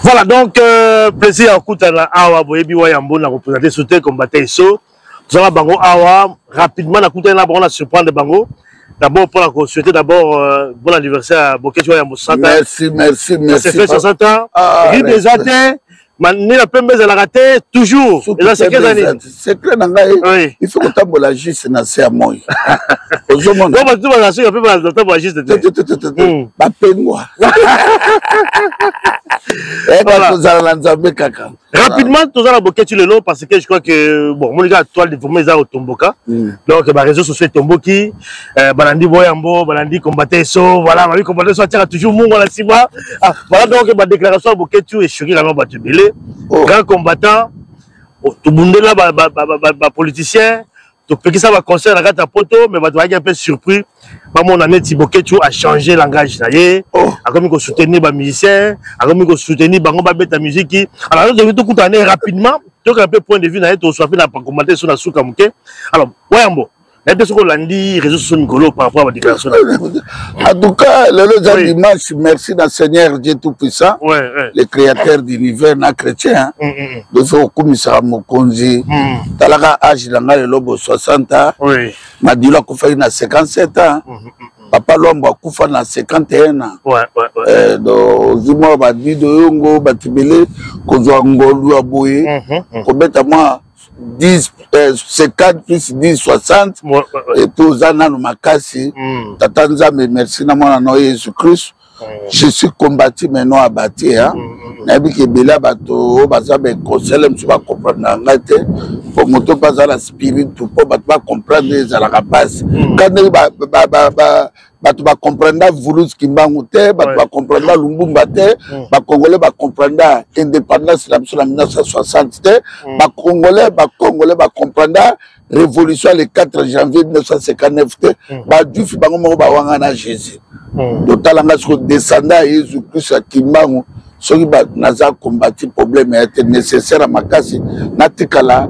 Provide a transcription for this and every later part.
Voilà, donc, plaisir à Koutana Awa, Boyebi Wayambo, na représenté sauté comme bataille so. Nous allons Bango Awa, rapidement, na Koutana, on a surprendre Bango. D'abord, pour la souhaiter d'abord, bon anniversaire à Boketu Wayambo 60 ans. Merci, merci, merci. Ça fait 60 ans. Rive des athées, Mané la pembe à la raté, toujours. Et là, c'est quelle année? C'est clair, il faut que tu aies la juste, c'est à moi. Non, mais tu vas la suite, il faut que tu aies la juste. Pas peine-moi. Rapidement, tout ça, Boketu le nom, parce que je crois que, bon, mon gars, toi, les formés, ils ont Tomboka. Donc, les réseaux sociaux, Tomboki, Balandi Boyambo, Balandi combattait so, voilà, Balandi combattait so, tient toujours mon, voilà, 6 mois. Voilà, donc, ma déclaration à Boketu est choquée, la main battu belé. Grand combattant, tout le monde là, politicien, tout le ça va concert la gata poto, mais va être un peu surpris. Mon année Boketu a changé le langage. A comme il soutenir les musiciens, a comme il soutenir la musique. Alors, je vais tout année rapidement. Donc, un peu point de vue, on soit fait la commenter sur la soukamouke. Alors, Wayambo. Est-ce qu'on l'a dit, réseaux sociaux Nicolo par rapport à la déclaration? En tout cas, le dimanche, merci d'un Seigneur Dieu Tout-Puissant, le créateur de l'univers non chrétien. De ce commissaire Mokonzi, Talaga âge d'anga le lobo 60 ans, Madila Koufa na 57 ans, Papa Lomba Koufa na 51 ans. Donc, Zuma Badi de Yongo, Batibele, Kozwa Ngolu Aboye, Kobeta moi. 10, 50 plus 10, 60 et tout ça dans ma casse. Tatanza me merci na mon nom Jésus-Christ. Je suis combattu mais non abattu hein. Nabi ke bela bato baza be conseil me pas comprendre ngate pour moto pas la spirit tout pour pas comprendre les ala passe. Quand bato ba comprendre Voulous Kimbangu te, bato ba comprendre Lumbumba te, ba Congolais ba comprendre indépendance la 1960 te, ba Congolais ba comprendre révolution le 4 janvier 1959 te, ba Diouf bango mo ba wanga na Jésus. Totalanga sur descendant Jésus Christ Kimbangu, soki ba naza combattre problème était nécessaire à makasi natikala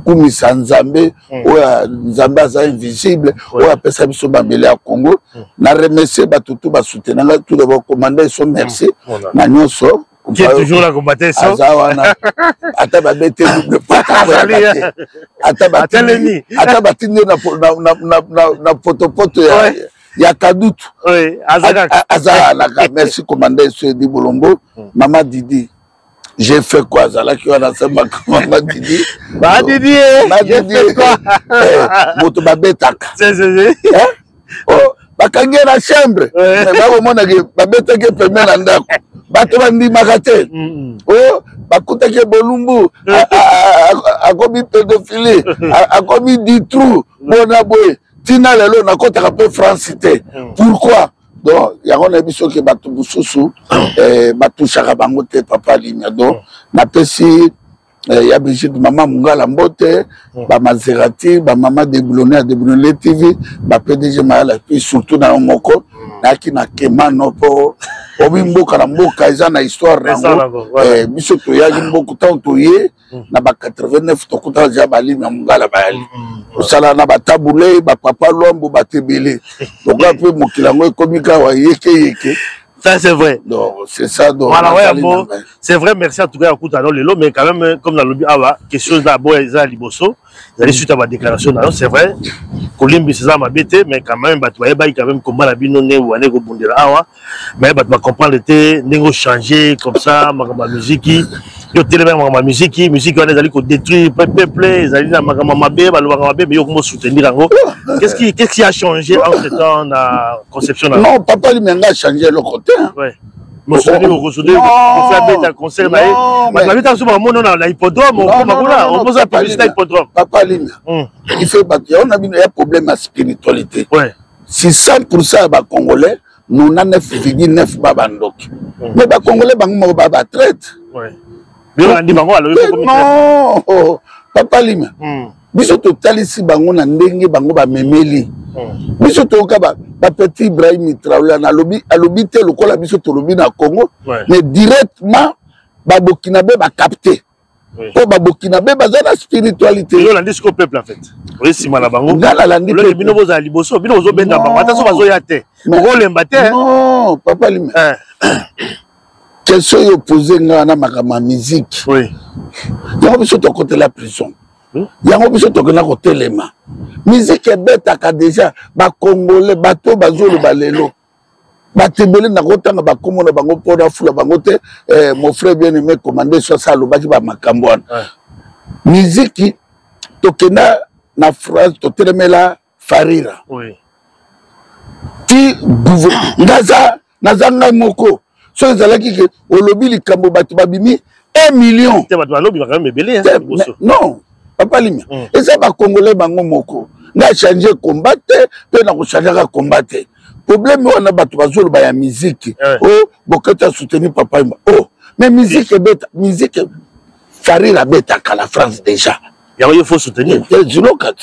kumisa Nzambe oya Nzambe aza invisible oya pesa biso bamele ya Congo na remercier batutu ba soutenanga tout le commandant so merci na nyonso qui est toujours la combattre ça azawana ata ba bete double ata batindi na potopoto ya kadutu azala merci commandant so di Bolombo maman Didi. J'ai fait quoi? Zala qui va se maman Didi. Bah Didi, j'ai fait quoi? Moto babetaka. C'est. Oh, bakangi na chambre. Mais ba mona ke babetaka pembe na ndako. Bato bandi makate. Oh, bakuta ke Bolumbu. Akobi pédophilie. Akobi dit trou. Bona boy. Tina lelo na kota ka pe francité. Pourquoi? Donc, il y a un émission qui est battu Boussoussou, battu Charabangote, Papa Lignado, n'a pas si, il y a Brigitte, Maman Mungala Mbote, Maserati, Maman Déboulonné, Déboulonné TV, PDG Mahala, puis surtout dans le Moko, qui n'a qu'un nopo, Obimbo Karamboka, ils ont une histoire, Bissot, il y a beaucoup de temps, na ba 89 tokuta jabali na Mungala Bayali. Osala na bataboulé, Papa Lombo, Batebele. Donc, un peu, mon kilango est comme yeke. Ça, c'est vrai. Donc, c'est ça. Donc, voilà, ouais, bon, c'est vrai, merci en tout cas à Koutano Lelo, mais quand même, comme dans le lobby, question d'abord, ils ont Liboso, ils allaient suite à ma déclaration, c'est vrai, Kolimbi, c'est ça, ma bête, mais quand même, il y a quand même combat la binone ou ané Bondela Awa, mais tu vas comprendre, les négo changer comme ça, ma musique, yo télé ma musique, on est allé détruire, peuple, ils allaient dans ma bébé, mais yo comment soutenir en qu'est-ce qui a changé en ce temps la conception? Non, papa, il m'a changé le côté. Ouais. Je suis allé au Rosodé, on fait un concert. Je suis allé à l'hippodrome, on pose la publicité à l'hippodrome. Papa Lim, il fait on a un problème à spiritualité. Si 100% des Congolais, nous avons 9,9 Babandok. Mais les Congolais, ils Baba traite. Non, Papa Lim. Biso to talisi bango na ndenge bango ba memeli. Biso to kaba ba petit Ibrahim Traoré na alobi te lokola biso to lobi na Congo mais directement ba Burkinabé ba capter. po babokina be baza na spiritualité yo landi siko peuple en fait oui si mala bango ngala landi le bino boza liboso bino bozo benda bango ataso bazo ya te ko lemba te non papa lime question yo poser nga na makama musique oui yango biso to côté la prison yango biso to kena ko telema musique ebetaka déjà ba congolais bato bazolo balelo batembele na kotanga bakomona bango pona fula bango te mon frère bien aimé commandé sur ça lobaki ba makambo wana musique tokena na phrase to telemela farira oui ti naza ngai moko so ezalaki ke olobi likambo bato babimi 1 million te bato balobi bakanga mebele non papa limia eza bakongolais bango moko nga changer combat te pe na ko changer combat te problème wana bato bazoloba ya musique oh bokata soutenir papa imba oh mais musique beta musique farira beta ka la France déjà ya il faut soutenir zilokat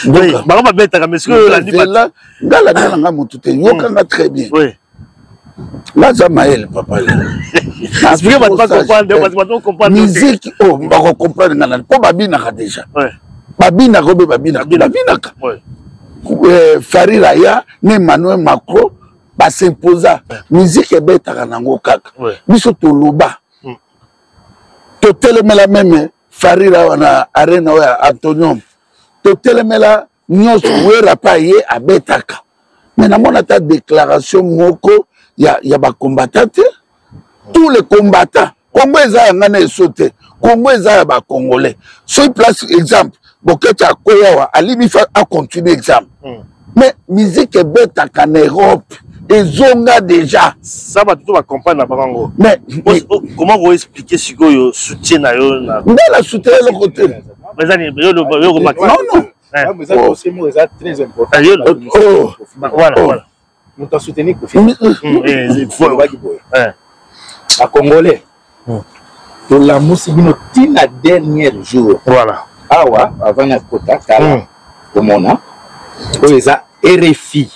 oui ba beta ka monsieur la ndibala ngala nga mutu te yokanga très bien oui là ça maël papa expliquer pas comprendre musique oh ba comprendre ngana ko babina déjà babina ko babina ka Farira ya ne Emmanuel Macron ba s'imposa musique ebetaka nango kaka biso toloba to telemela meme Farira wana arena ya Antonium to telemela nyonso wera pa ye abetaka mais namona ta déclaration moko ya ba combattant tous les combattants Congo eza ngana esote Congo eza ya ba congolais so place exemple Boketa Koyawa, Ali fa a continué exemple. Mais musique est bête en Europe. Et zonga déjà. Ça va tout va comprendre la Barango. Mais comment vous expliquer ce que vous soutien à eux? Mais la soutien le côté. Non. Mais ça aussi moi c'est très important. Voilà. Nous t'en soutenir pour finir. À Congolais. Pour la musique la dernière jour. Voilà. Awa avant la quota kala komona oza RFI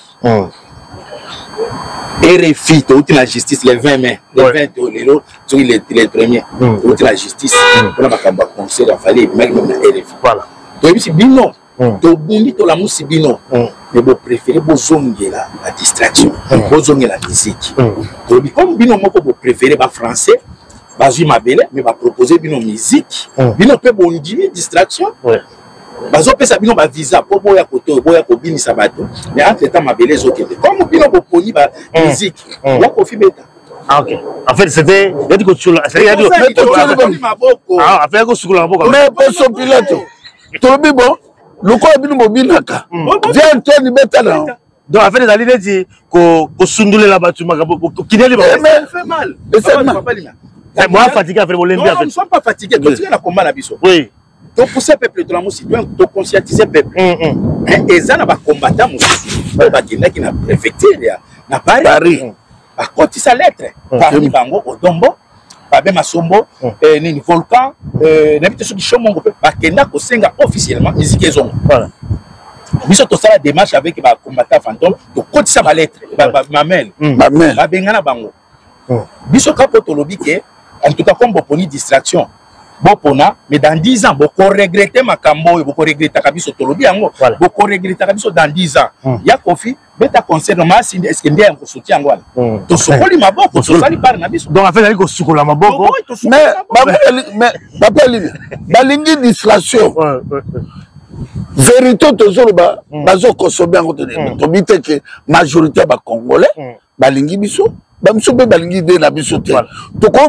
RFI to la justice le 20 mai le 20 lelo sur les premiers to la justice pour la kamba conseil a fallu même na RFI voilà to bisi bino to bindi to la musi bino mais vous préférez bozongela la distraction bozongela la musique to bi comme bino moko vous préférez ba français bazui mabele mais va proposer bino musique bino pe bondimi distraction bazo pesa bino ba visa po boya koto boya ko binisa bato mais entre temps mabele zokende comme bino boponi ba musique ya kofi beta ok en fait c'était il a dit que tu l'as c'est il a dit ah affaire que sur la boca mais poso pilote to bi bon loko bino mobinaka viens toi ni beta na donc affaire des alliés dit ko sundulela batu makabo kineli ba mais fait mal c'est mal moi fatigué après le lundi en fait. Nous ne sommes pas fatigués, continuez la combat la biso. Oui. Donc pousser peuple de la musique, donc conscientiser peuple. Et ça n'a pas combattant musique. Pas qui n'a préfecture na Paris. Par contre sa lettre parmi bango Odombo, Babé Masombo, ni volcan, n'habite ceux qui sont mon groupe, ba kenda ko senga officiellement musique ezongo. Voilà. Biso to sala démarche avec ba combattant fantôme, to kotisa ba lettre, ma mail. Ba bengana bango. Biso kapoto lobike en tout cas comme boponi distraction bopona mais dans 10 ans boko regretter makambo boko regretter kabiso tolobi yango boko regretter kabiso dans 10 ans ya kofi beta concert no masi est-ce que ndie en soutien ngwana to sokoli maboko to sali par na biso donc en fait ali ko sukola maboko mais papa li balingi distraction vérité tozoloba bazo consommer en côté to bité que majorité ba congolais balingi biso bamso be balingi de na biso te to ko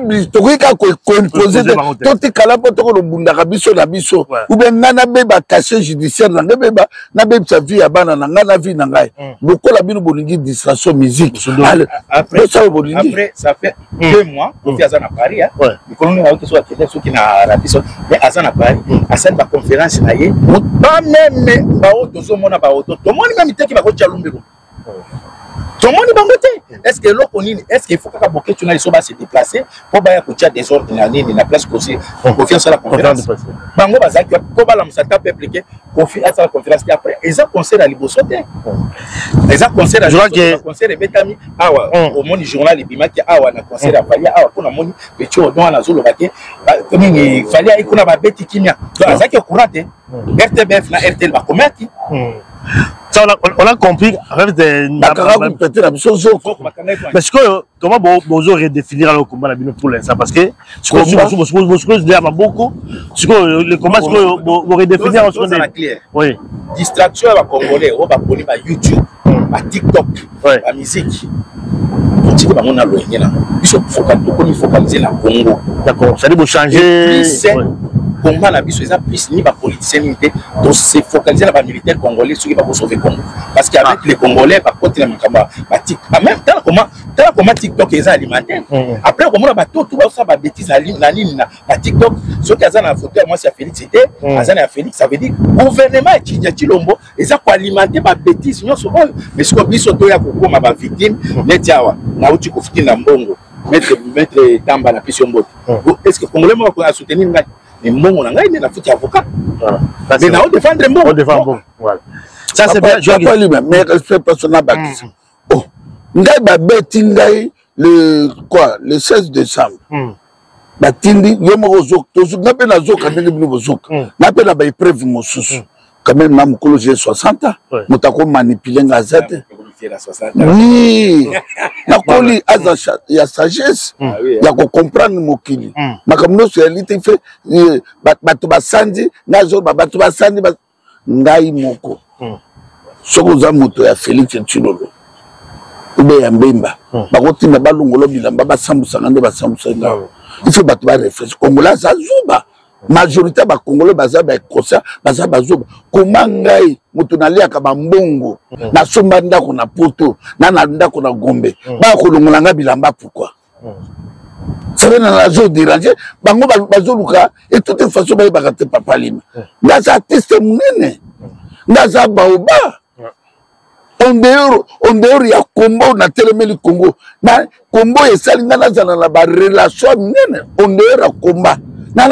ka ko imposer to te kala po to ko bunda ka biso na biso ou bien ngana be ba cachet judiciaire na be ba na be sa vie ya bana na ngana vie na ngai lokola bino bolingi distraction musique après ça fait 2 mois on fait à Paris le colonel a que soit qui na rapiso mais à Paris à cette conférence na ye pas même ba auto zo mona ba auto to moni même te ki ba ko tchalumbelo Tout le monde est bangoté. Est-ce que l'autre, est-ce qu'il faut que Boké tu n'ailles pas se déplacer pour bailler à des ordres dans la place aussi confiance à la conférence. Bango bazaki ko bala musata peuple que confiance à la conférence après ils ont concert à Libosoté. Ils ont concert à concert et betami awa au monde journal ibimaki awa na concert à Falia awa pour na moni petit odon na zolo baké comme il fallait ikuna ba beti kimia. Donc azaki courante RTBF na RTL ba komaki. Ça, on a compris. Parce que comment vous redéfinir le combat pour l'instant? Parce que beaucoup. Le combat, vous redéfinir oui. Distraction à Congolais, on va polir à YouTube, à TikTok, à musique. Il faut focaliser la Congo. D'accord, ça veut changer. Combat la biso ça plus ni ba politicien ni donc c'est focaliser la militaire congolais ceux qui va sauver Congo parce qu'avec les Congolais par contre la makamba batik même comment TikTok est alimenté après comment la bateau tout ça ba bêtise la ligne na TikTok ceux qui azana photo moi c'est Félix c'était azana Félix ça veut dire gouvernement et Chilombo et ça pour alimenter ba bêtise non souvent mais ce que biso to ya kokoma ba victime netiawa na uti kufiti na mbongo mettre tamba na pission mbote est-ce que Congolais moi pour soutenir ngai mais mon on a gagné la foot avocat. Mais là on défendre bon. On défend bon. Voilà. Ça c'est bien. Je pas lui mais respect personnel bâtissement. Oh, ngai ba beti ngai le quoi le 16 décembre. Batindi yo mo zok to zok na pe na zok ndenge bino zok. Na pe na ba épreuve mosusu. Quand même na mukolo j'ai 60 ans. Mutako manipuler ngazate. Oui. Na koli aza ya sagesse ya ko comprendre mokili. Makamno réalité fait bato basandi na zo bato basandi ngai moko. Soko za moto ya Félix Tshilolo. Ube ya Mbemba. Bakoti na balongolo bilamba basambusa ngande basambusa nga. Il faut bato ba réfléchir. Kongola za zuba. Majorité ba Congolais baza ba kosa baza bazoba comment ngai mutu naliaka bambongo na somba ndako na poto na ndako na Gombe ba kolongola nga bilamba pourquoi ça veut na zo déranger bango bazoluka et de toute façon ba bakate papa lima ndaza artiste munene ndaza baoba on dehors ya Congo na telemeli Congo na Congo esali na nazana la ba relation munene on dehors ya combat. Mais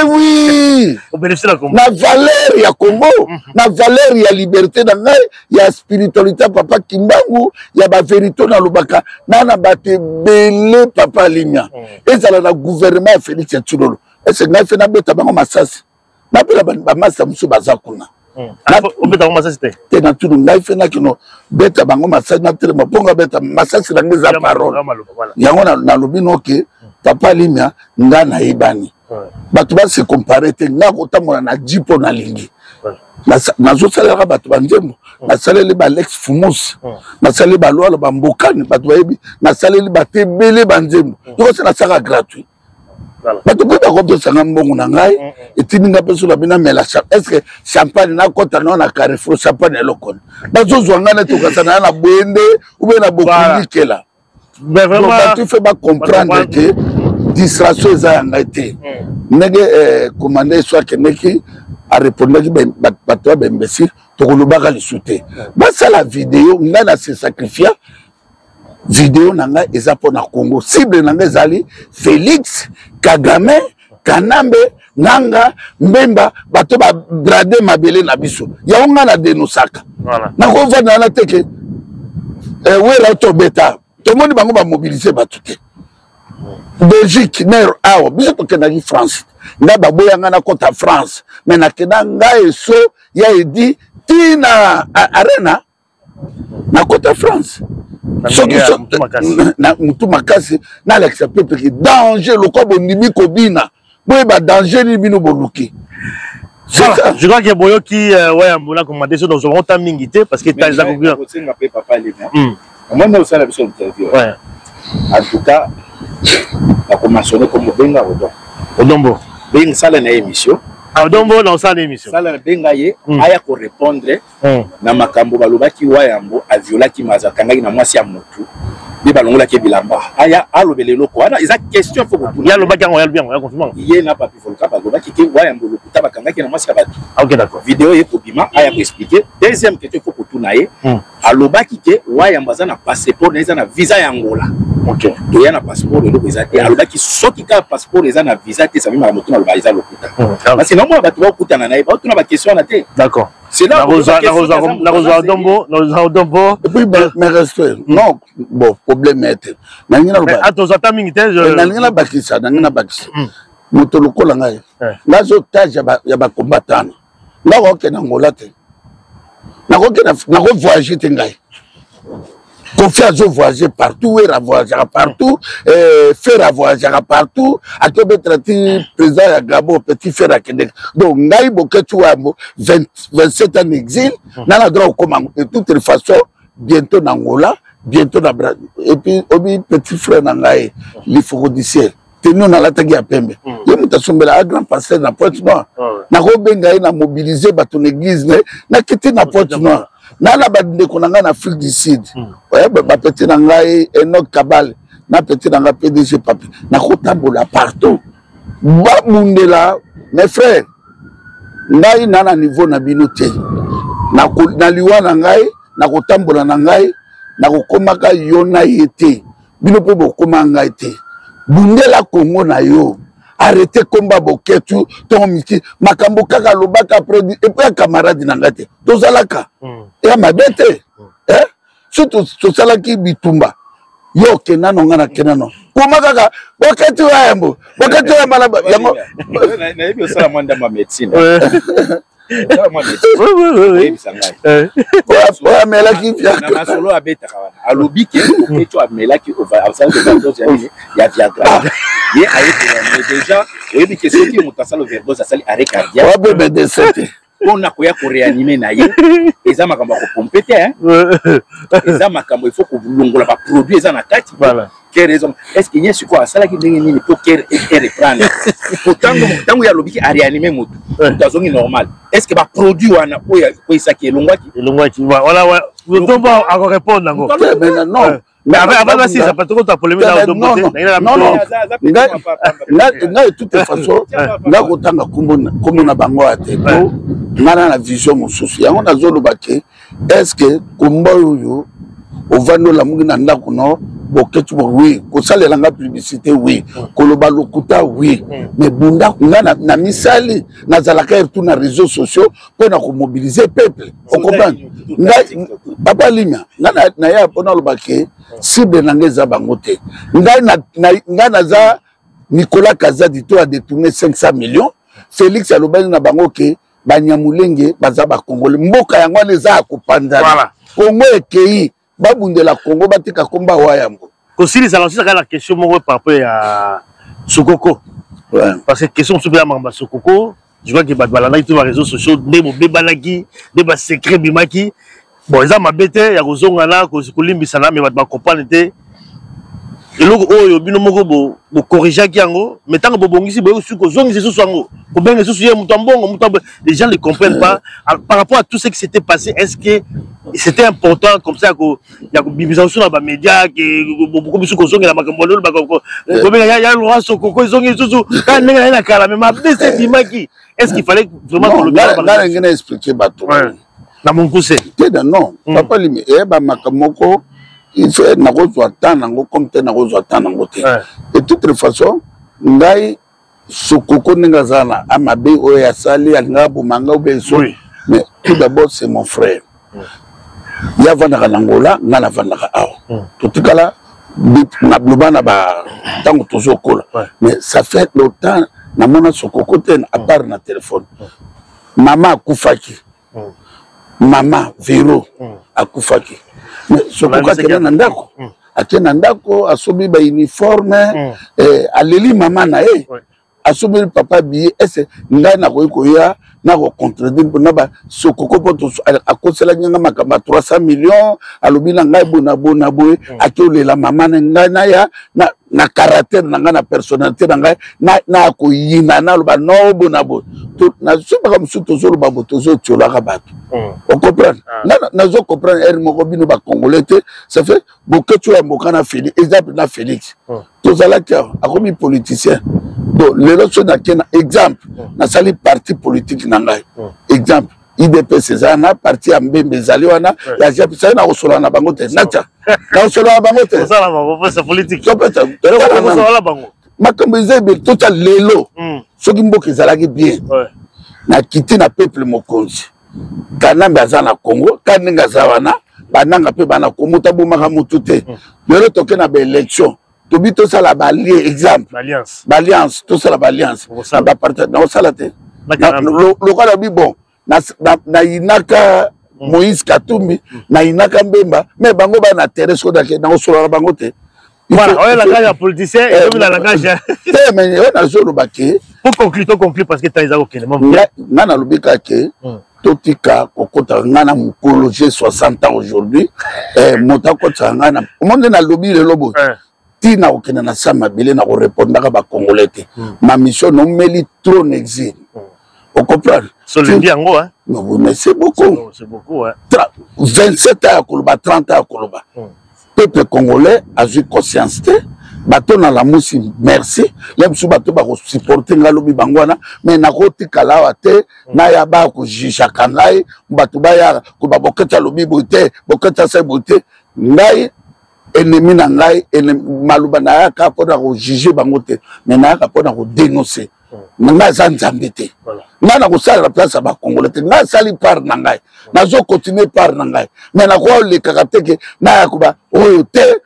oui, la valeur ya Congo, la valeur ya liberté dans la spiritualité papa Kimbangu, ya ba vérité dans l'obaka, na bate belé papa Limia. Et ça la gouvernement Félix Tshilolo. Et c'est n'a fait na beta bango masasi. Na pela ba masa musu bazakuna. On beta bango masasi te. Na tulu na fait na kino beta bango masasi na tele maponga beta masasi na ngeza parole. Yango na lobino ke papa Limia ngana ibani bato ba se comparer te ngako tamona na jipo na lingi na zo salera bato banjembo na saleli ba Alex Fumos na saleli ba Loalo bambokani bato bayebi na saleli ba tebele banjembo yoko se na saka gratuit bato ko ba ko sanga mbongo na ngai etini nga peso la bina mela est-ce que champagne na kota na Carrefour champagne elokon bazo zwanga na to kasana na bwende ube na bokundi kela. Mais vraiment, tu fais pas comprendre que distraction est été. Nègre commandé soit que neki a répondu que bateau imbécile, tu le baga le souté. Bah ça la vidéo, n'a se sacrifié. Vidéo nanga eza pour na Congo. Cible nanga zali Félix Kagame Kanambe Nanga Mbemba bateau ba brader mabele na biso. Ya onga na denosaka. Voilà. Na ko va na teke. Ouais là to beta. Tout le monde va mobiliser batute. Belgique, Ner, Awa, biso to kenaki France. Nga baboya nga na kota France. Mais na kena nga eso ya edi tina arena na kota France. Soki na mutu makasi na l'accepter parce que danger le ko bonimi ko bina. Boye ba danger ni bino boluki. Je crois que Boyoki ouais on a commandé ça dans un temps mingité parce que t'as déjà compris. Moi, je suis allé à en tout cas, la commencé comme Benga Odombo. Benga ça une émission. Odombo dans ça l'émission. Ça la Benga ye aya ko répondre na makambo balobaki wayambo a violaki mazakanga na mwasi ya mutu. Bi balongola ke bilamba. Aya alobele loko ana eza question faut que ya lobaki ngo ya bien ya confirmant. Yé na papi folka balobaki ke wayambo lokuta bakanga ke na mwasi ya batu. OK d'accord. Vidéo ye ko bima aya ko expliquer. Deuxième question faut que tout naé. alobaki ke wayamba aza na passeport eza na visa ya Angola. OK. Toya na passeport eloko eza te. Alobaki soki ka passeport eza na visa te, ça veut dire moto na loba eza lokuta. Parce que normalement bato ba kutana na ba tuna ba question na te. D'accord. C'est là la Dombo. Et puis mais respect. Non, bon problème est. Nangina loba. Atozata mingi te. Nangina bakisa, nangina bakisa. Moto lokola ngai. Là zo tage ya ba combattant. Là OK na Angola te. Na ko voyager te ngai. Confiance au voyager partout, et à voyager partout, faire à voyager partout, à tout mettre président à Gabon, petit frère à Québec. Donc, Naï Boketou a 27 ans d'exil, n'a la droit au commande. De toute façon, bientôt en Angola, bientôt en Brazil. Et puis, obi petit frère Nangaï, il faut dire. Nous na la tagi à Pembe. Il y a sombela à grand pasteur na Pointe Noire. Na robenga na mobiliser ton église na quitter na Pointe Noire. Na la bande konanga na Afrique du Sud. Ouais ba petit nangai Enoch Kabal na petit nanga PDG papi. Na kotambola partout. Ba mundela mes frères. Ngai na niveau na binote. Na liwa na ngai na kotambola na ngai na kokomaka yona yete. Bino pe bokoma ngai te. Bundela Congo na yo arrêtez combat boketu ton miki makambo kaka lobaka produit et puis camarade nangate tozalaka ya mabete surtout tozalaki bitumba yo kenano ngana kenano koma kaka boketu yambo boketu ya malaba yango na yebi osala mwanda ma médecine melaki na solo abetaka wana alobi ke oketo amelaki overdose ya Viagra ye ayekela déjà oyebi ke soki moto asala overdose asali arrêt cardiaque wabe de on a koya ko réanimer na ye eza makambo ko pomper te eza makambo il faut ko longola ba produit eza na kati voilà quelle raison est-ce qu'il y a quoi ça là qui ndenge nini pour qu'elle reprendre pourtant tango ya lobiki a réanimer moto tazongi normal est-ce que ba produit wana ko isa ki elongwaki voilà Dombo a répondre nango non mais avant si ça pas trop ta polémique dans Dombo non nga de toute façon nga kotanga kombo na bango ate po ngana na vision mosusu yango nazoloba ke est-ce que kombo oyo ovanola mungi na ndako no boketu oui kosalela nga publicité oui koloba lokuta oui mais bunda ngana na misali nazalaka tout na réseaux sociaux pour na mobiliser peuple on comprend papa limia ngana na ya pona lobake cible na ngeza bangote ngana za Nicolas Kazadi to a détourné 500 millions Félix alobani na bango ke banyamulenge baza ba Congolais mboka yango leza kopandana Congo ekei babundela Congo batika komba wayambo kosili ça lance la question mo par rapport à Sokoko parce que question sur la mamba Sokoko je vois que balana sur les réseaux sociaux ndemo bebalaki deba secret bimaki bon ça mabete ya kozonga na ko limbisa na me ba comprendre te eloko oyo bino moko bo corriger yango mais tant que bobongisi boyo suko zongi ce soango ko benga ce soye mutambongo les gens ne comprennent pas par rapport à tout ce qui s'était passé. Est-ce que c'était important comme ça que ya bibisa sur ba média que beaucoup biso ko zongi na makambo lolo ba ko benga ya Laurent Sokoko zongi susu ka nenga na kala mais mabese dimaki est-ce qu'il fallait vraiment que le gars expliquer bato na mon poussé non papa limi e ba makamoko il faut attendre comme tu attendre. De toute façon, ngai Sokoko Nengazana, Amabe, Oyasali, Alingabo, Manga, mais tout d'abord, c'est mon frère. Il y a Vandara Nangola, Nana Vandara Ao. Tout cas là, Nablubana, Tango Tozokola. Mais ça fait longtemps, Namona Sokoko, à part na téléphone. Maman Koufaki. Maman Véro, à Koufaki. Mais Sokoko akena ndako akena ndako asobi ba uniforme aleli mama na ye asobi papa billet ese ngai na koya na ko contredire na ba Sokoko poto akosela nyanga makamba 300 millions alobi na ngai bona boye akolela mama na ngai na ya na caractère na ngai na personnalité na ngai na ko yina na loba no bona to na suba comme surtout zo loba tozo tiola ka bato on comprend na zo comprendre er moko bino ba congolais ça fait beaucoup tu ya mokana Félix exemple na Félix to zalaka akomi politicien donc les autres na kena exemple na sali parti politique na ngai exemple IDPS ezana parti ya Mbembe ezali wana ya japisa na kosola na bango te nacha na kosola na bango te ça la bango c'est politique makambo ezebe tota lelo soki mboka ezalaki bien na kiti na peuple mokonzi kanambe aza na Congo kaninga za wana bananga pe bana komuta bomaka mutu te lelo toke na ba élection tobi tosala ba exemple alliance tosala ba alliance ba partenaire na osala te lokola bi bon na inaka Moïse Katumbi na inaka Mbemba mais bango ba na terre soda ke na osola bango te voilà on est la langage politicien et comme la langage mais on a zolo baké pour conclure parce que tu as aucun na na lobika ke totika kokota ngana mukolo j'ai 60 ans aujourd'hui mota kota ngana monde na lobi le lobo tina okena na sama bile na ko répondre ba congolais te ma mission non meli trop n'exil on comprend sur le bien hein non mais c'est beaucoup 27 ans koloba 30 ans koloba peuple congolais a eu conscience te bato na la musi merci lem su bato ba ko supporter ngalobi bangwana mais na ko tikala wa te na ya ba ko jisha kangai bato ba ya ko ba boketa lobi bote boketa se bote ngai ennemi na ngai maluba na ya ka po na ko juger bango te mais na ka po na ko dénoncer nga za nzambe te nga na ko sala la place ba congolais te nga sali par na ngai na zo continuer par na ngai mais na ko le kakateke na ya ko ba oyo te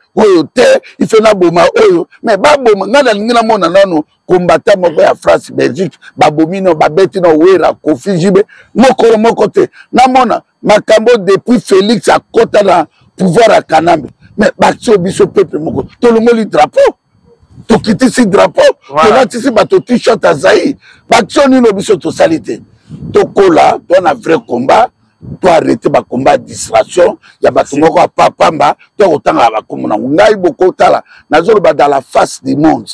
il fait na boma oyo mais ba boma nga na ngina mona nano combattant moko ya France Belgique ba bomino ba beti no wera Kofi Jibe moko te na mona makambo depuis Félix a kota na pouvoir à Kanambe mais baktio biso peuple moko to longoli drapeau to kitisi drapeau to latisi bato t-shirt azaï baktio nino biso to salite to kola to na vrai combat to arrêter ba combat distraction ya bato moko pa pamba to kotanga ba komona ngai boko tala nazolo ba dans la face du monde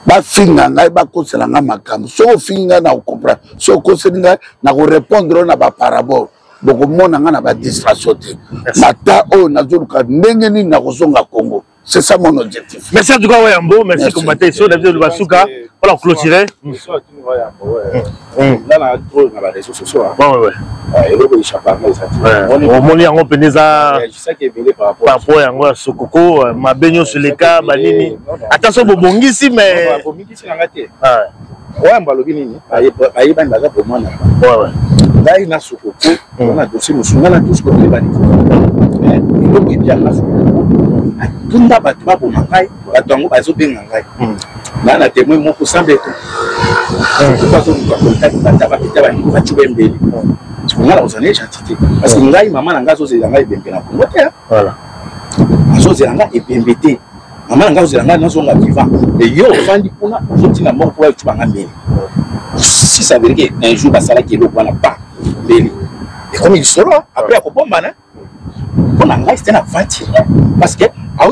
ba finga ngai ba kosela nga makambo so finga na comprendre so kosela na ko répondre na ba parabole boko mona nga na ba distraction te mata o nazolo ka ndenge ni na kozonga Congo. C'est ça mon objectif. Merci à toi, Wayambo. Merci pour ma question. David Lubasuka. Voilà, clôturer. Là, on a les réseaux sociaux. Bon, ouais. Et là, il échappe à moi. On est en Peneza. Je sais qu'il est belé par rapport à Sokoko, ma baigno sur les cas, Banini. Attention, Bobongi ici, mais. Bobongi ici, n'a raté. Ouais, on va le venir. Aïe, ben, là, pour moi. Ouais. Là, il y a Sokoko. On a dossier, nous avons tous côté Banini. Donc, il y a tunda bato ba bomangai bato ngo bazo benga ngai na na témoin moko semble tout bazo ko contact bata ba pita ba ni ba tubembeli ngala ozane gentité parce que ngai maman nga zo zela ngai bembela ko ngote voilà zo zela ngai ebembete maman nga zo zela ngai nazo nga vivant et yo fandi kuna zo tina moko wa tuba ngambeli si ça veut dire un jour basala ki lo bana pas beli et comme il sera après ko bomba na on a ngai c'était na vati parce que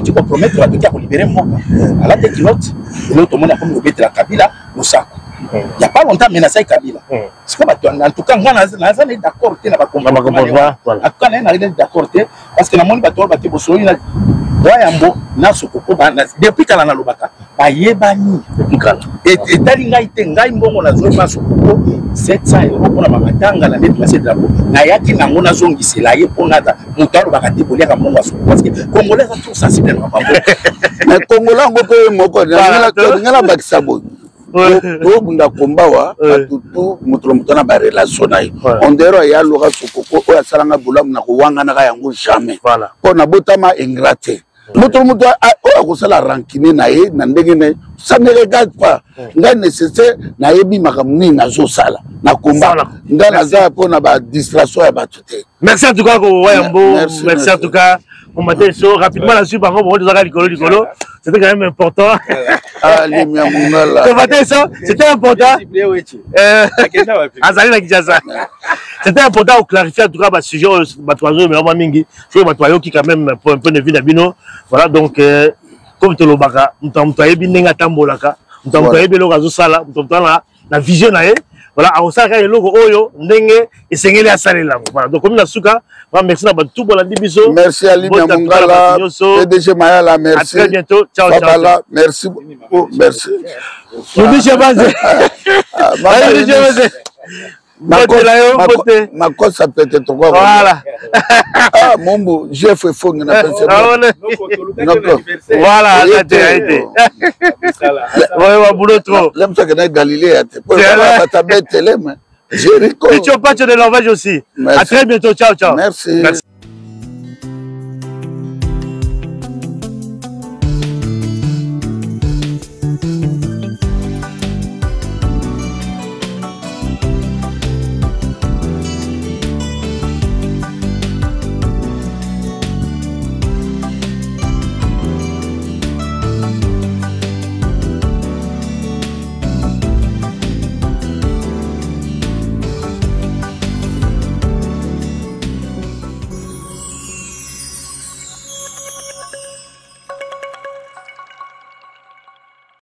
tu peux promettre à quelqu'un de libérer moi. À la tête de l'autre monde a comme le la Kabila, nous ça. Il n'y a pas longtemps menacé Kabila. C'est comme en tout cas, on est d'accord, on a compris. En tout cas, on est d'accord, parce que la monde va te battre pour soigner. Wayambo, Nasoko, depuis qu'elle a l'obaka, Bayebani, et Talinga était Ngaïmbongo, la zone Masoko, 700 € pour la Mamatanga, la déplacée de la boue. Nayaki Nangona Zongi, c'est là, pour nada, Moutaro Bakati, pour les Ramonga, parce que Congolais sont tous sensibles. Mais Congolais, on peut me dire, Bakisabo. Bunda kombawa atutu mutromutana ba relation nayi ondero ya loga sokoko o ya salanga bulamu na ko wanga na yango jamais pona botama ingrate mutromuto o ko sala rankine naye na ndenge ne ça ne regarde pas nga nécessaire na yebi makamuni na zo sala na komba nga na za pona ba distraction ya batute. Merci en tout cas ko Wayambo, merci en tout cas. On m'a dit rapidement là-dessus, par contre, c'était quand même important. C'était important. C'était important de clarifier en tout cas le sujet de mais mingi, c'est qui quand même pour un peu de vie d'abino. Voilà donc comme tu l'obaka, nous t'avons bien tambolaka, nous t'avons bien le sala, nous t'avons la vision voilà, à Osaka et logo oyo ndenge et sengeli à salela. Voilà, donc comme la souka, merci à tout pour la division. Merci à Libya Mungala, PDG Mayala, merci. À très bientôt. Ciao, ciao. Merci beaucoup, merci. Nous disons makosa peut-être quoi. Voilà. Ah, Mombo, Jeff et Fong, voilà, l'aime ça que Galilée, Jéricho. Et tu as pas de l'envers aussi. À très bientôt, ciao, ciao. Merci.